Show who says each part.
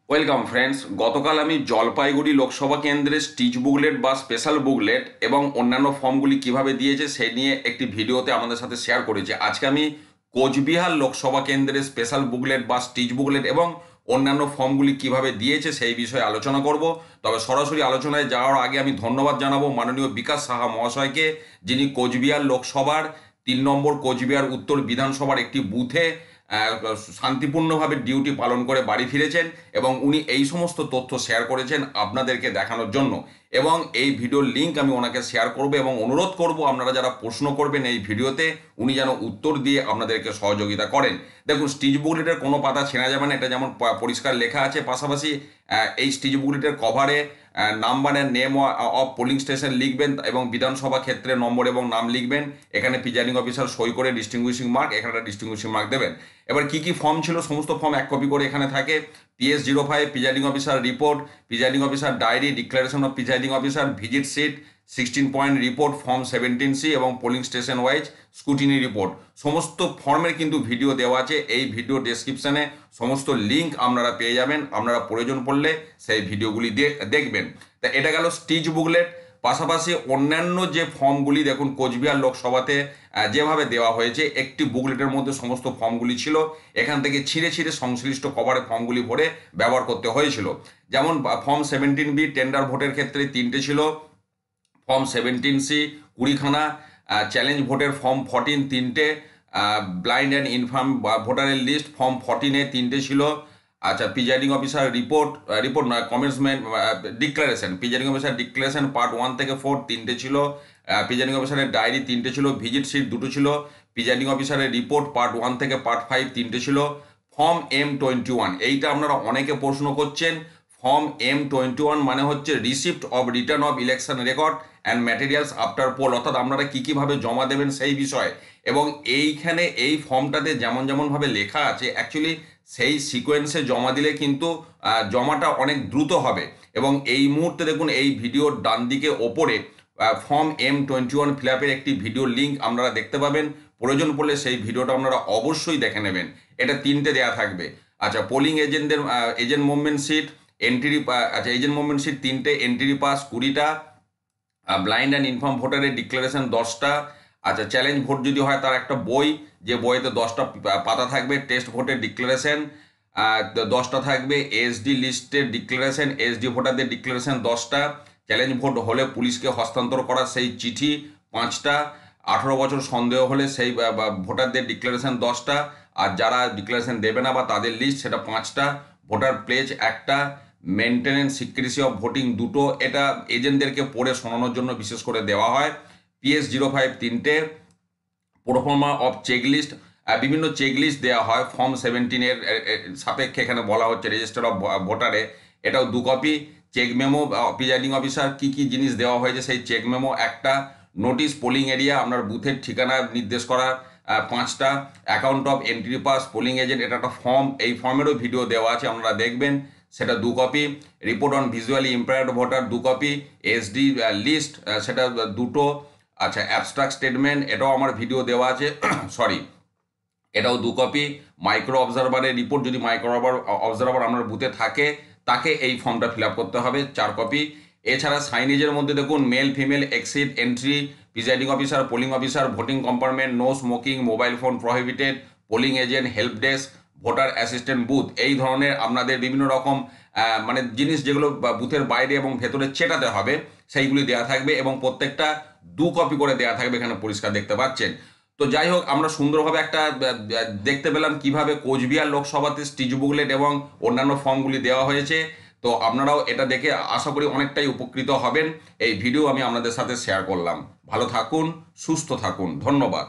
Speaker 1: Welcome friends. গতকাল আমি জলপাইগুড়ি লোকসভা কেন্দ্রের স্টিচ বুকলেট বা স্পেশাল বুকলেট এবং অন্যান্য ফর্মগুলি কিভাবে দিয়েছে সেই নিয়ে একটি ভিডিওতে আমাদের সাথে শেয়ার করেছি। আজকে আমি কোচবিহার লোকসভা কেন্দ্রের স্পেশাল বুকলেট বা স্টিচ বুকলেট এবং অন্যান্য ফর্মগুলি কিভাবে দিয়েছে সেই বিষয়ে আলোচনা করব। তবে সরাসরি আলোচনায় যাওয়ার আগে আমি ধন্যবাদ জানাবো মাননীয় বিকাশ সাহা মহাশয়কে, যিনি কোচবিহার লোকসভার 3 নম্বর কোচবিহার উত্তর বিধানসভার একটি বুথে শান্তিপূর্ণভাবে ডিউটি পালন করে বাড়ি ফিরেছেন এবং উনি এই সমস্ত তথ্য শেয়ার করেছেন আপনাদেরকে দেখানোর জন্য। এবং এই ভিডিওর লিঙ্ক আমি ওনাকে শেয়ার করব এবং অনুরোধ করব আপনারা যারা প্রশ্ন করবেন এই ভিডিওতে উনি যেন উত্তর দিয়ে আপনাদেরকে সহযোগিতা করেন। দেখুন, স্টিচ বুকলেটের কোনো পাতা ছেঁড়া যাবে না, এটা যেমন পরিষ্কার লেখা আছে। পাশাপাশি এই স্টিচ বুকলেটের কভারে number and name of polling station লিখবেন এবং বিধানসভা ক্ষেত্রে নম্বর এবং নাম লিখবেন। এখানে প্রিজাইডিং অফিসার সই করে ডিস্টিংগুইশিং মার্ক, এখানে একটা ডিস্টিংগুইশিং মার্ক দেবেন। এবার কি কি ফর্ম ছিল, সমস্ত ফর্ম 1 কপি করে এখানে থাকে। PS05 presiding officer report, presiding officer diary, declaration of presiding officer, visit sheet, 16 point report, form 17C এবং polling station wise scrutiny report. সমস্ত ফর্মের কিন্তু ভিডিও দেওয়া আছে, এই ভিডিও ডেসক্রিপশানে সমস্ত লিঙ্ক আপনারা পেয়ে যাবেন। আপনারা প্রয়োজন পড়লে সেই ভিডিওগুলি দেখবেন। তা এটা গেল স্টিচ বুকলেট। পাশাপাশি অন্যান্য যে ফর্মগুলি দেখুন কোচবিহার লোকসভাতে যেভাবে দেওয়া হয়েছে, একটি বুকলেটের মধ্যে সমস্ত ফর্মগুলি ছিল, এখান থেকে ছিঁড়ে ছিঁড়ে সংশ্লিষ্ট কভারে ফর্মগুলি ভরে ব্যবহার করতে হয়েছিল। যেমন ফর্ম 17B টেন্ডার ভোটের ক্ষেত্রে 3টে ছিল, ফর্ম 17C 20খানা, চ্যালেঞ্জ ভোটের ফর্ম 14 3টে, ব্লাইন্ড অ্যান্ড ইনফার্ম ভোটারের লিস্ট ফর্ম 14-এ 3টে ছিল। আচ্ছা, প্রিজাইডিং অফিসার রিপোর্ট নয়, commencement declaration, presiding officer declaration part 1 থেকে 4 3টে ছিল, প্রিজাইডিং অফিসারের ডায়েরি 3টে ছিল, ভিজিট সিট 2টো ছিল, প্রিজাইডিং অফিসারের রিপোর্ট পার্ট 1 থেকে পার্ট 5 3টে ছিল। ফর্ম M21, এইটা আপনারা অনেকে প্রশ্ন করছেন। ফর্ম M21 মানে হচ্ছে receipt of return of election record and materials after poll, অর্থাৎ আপনারা কী কীভাবে জমা দেবেন সেই বিষয়ে। এবং এইখানে এই ফর্মটাতে যেমন যেমনভাবে লেখা আছে, অ্যাকচুয়ালি সেই সিকোয়েন্সে জমা দিলে কিন্তু জমাটা অনেক দ্রুত হবে। এবং এই মুহূর্তে দেখুন এই ভিডিওর ডান দিকে ওপরে ফর্ম M21 ফিল আপের একটি ভিডিও লিঙ্ক আপনারা দেখতে পাবেন। প্রয়োজন পড়লে সেই ভিডিওটা আপনারা অবশ্যই দেখে নেবেন। এটা 3টে দেওয়া থাকবে। আচ্ছা, পোলিং এজেন্টদের এজেন্ট মুভমেন্ট সিট এন্ট্রি, আচ্ছা এজেন্ট মুভমেন্ট সিট 3টে, এন্ট্রি পাস 20টা, ব্লাইন্ড অ্যান্ড ইনফর্ম ভোটারের ডিক্লারেশন 10টা। আচ্ছা, চ্যালেঞ্জ ভোট যদি হয় তার একটা বই, যে বইতে 10টা পাতা থাকবে। টেস্ট ভোটের ডিক্লারেশন 10টা থাকবে। এসডি লিস্টের ডিক্লারেশন, এসডি ভোটারদের ডিক্লারেশন 10টা। চ্যালেঞ্জ ভোট হলে পুলিশকে হস্তান্তর করা সেই চিঠি 5টা। 18 বছর সন্দেহ হলে সেই ভোটারদের ডিক্লারেশন 10টা। আর যারা ডিক্লারেশন দেবে না বা তাদের লিস্ট, সেটা 5টা। ভোটার প্লেজ 1টা, মেনটেনেন্স সিক্রেসি অফ ভোটিং 2টো, এটা এজেন্টদেরকে পড়ে শোনানোর জন্য বিশেষ করে দেওয়া হয়। PS05 3টে, প্রোফর্মা অফ চেকলিস্ট, বিভিন্ন চেকলিস্ট দেওয়া হয় ফর্ম 17-এর সাপেক্ষে। এখানে বলা হচ্ছে রেজিস্টার অফ ভোটারে, এটাও 2 কপি। চেক মেমো, প্রিজাইডিং অফিসার কী কী জিনিস দেওয়া হয়েছে সেই চেক মেমো 1টা। নোটিশ পোলিং এরিয়া, আপনার বুথের ঠিকানা নির্দেশ করা 5টা। Account of entry pass polling agent, এটা একটা ফর্ম, এই ফর্মেরও ভিডিও দেওয়া আছে, আপনারা দেখবেন, সেটা 2 copy. Report on visually impaired voter 2 copy. SD list, সেটা 2টো। আচ্ছা, অ্যাবস্ট্রাক্ট স্টেটমেন্ট, এটাও আমার ভিডিও দেওয়া আছে, সরি, এটাও 2 কপি। মাইক্রো অবজারভারের রিপোর্ট, যদি মাইক্রো অবজারভার আপনার বুথে থাকে তাকে এই ফর্মটা ফিল আপ করতে হবে, 4 কপি। এছাড়া সাইনেজের মধ্যে দেখুন male female exit entry, presiding officer, polling officer, voting compartment, no smoking, mobile phone prohibited, polling agent, help desk, voter assistant booth, এই ধরনের আপনাদের বিভিন্ন রকম মানে জিনিস যেগুলো বুথের বাইরে এবং ভেতরে চেটাতে হবে সেইগুলি দেওয়া থাকবে এবং প্রত্যেকটা 2 কপি করে দেওয়া থাকবে, এখানে পরিষ্কার দেখতে পাচ্ছেন। তো যাই হোক, আমরা সুন্দরভাবে একটা দেখতে পেলাম কিভাবে কোচবিহার লোকসভাতে স্টিচ বুকলেট এবং অন্যান্য ফর্মগুলি দেওয়া হয়েছে। তো আপনারাও এটা দেখে আশা করি অনেকটাই উপকৃত হবেন। এই ভিডিও আমি আপনাদের সাথে শেয়ার করলাম। ভালো থাকুন, সুস্থ থাকুন, ধন্যবাদ।